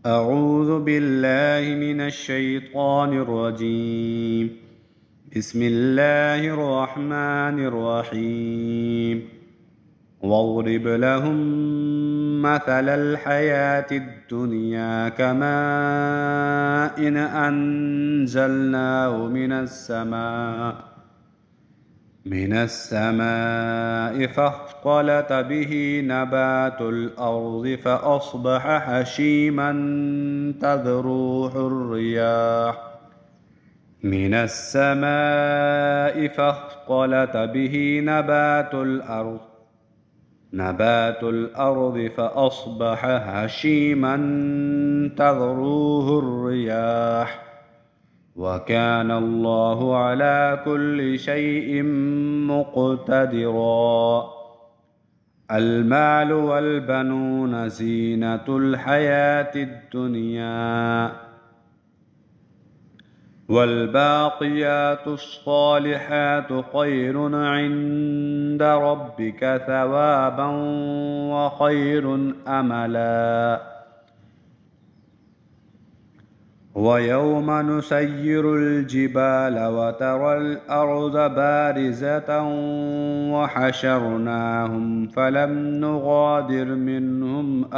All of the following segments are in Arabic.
أعوذ بالله من الشيطان الرجيم. بسم الله الرحمن الرحيم. واضرب لهم مثل الحياة الدنيا كماء إن أنزلناه من السماء فاختلط به نبات الأرض فأصبح هشيما تذروه الرياح وكان الله على كل شيء مقتدرا. المال والبنون زينة الحياة الدنيا، والباقيات الصالحات خير عند ربك ثوابا وخير أملا. ويوم نسير الجبال وترى الأرض بارزة وحشرناهم فلم نغادر منهم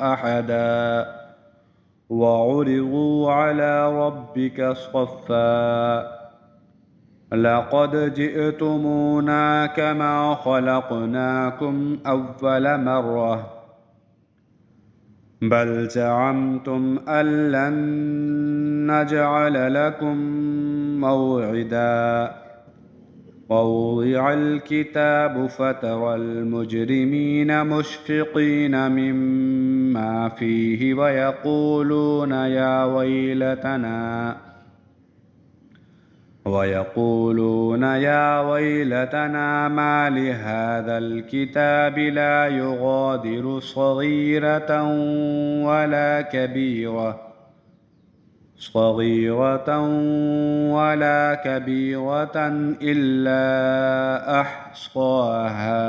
أحدا. وعرضوا على ربك صفا لقد جئتمونا كما خلقناكم أول مرة بل زعمتم أن لن نجعل لكم موعدا. ووضع الكتاب فترى المجرمين مشفقين مما فيه ويقولون يا ويلتنا ما لهذا الكتاب لا يغادر صغيرة ولا كبيرة إلا أحصاها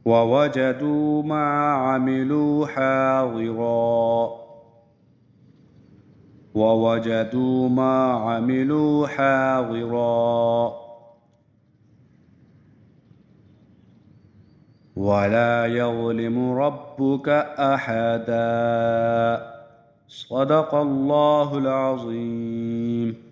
ووجدوا ما عملوا حاضرا ولا يظلم ربك أحدا. صدق الله العظيم.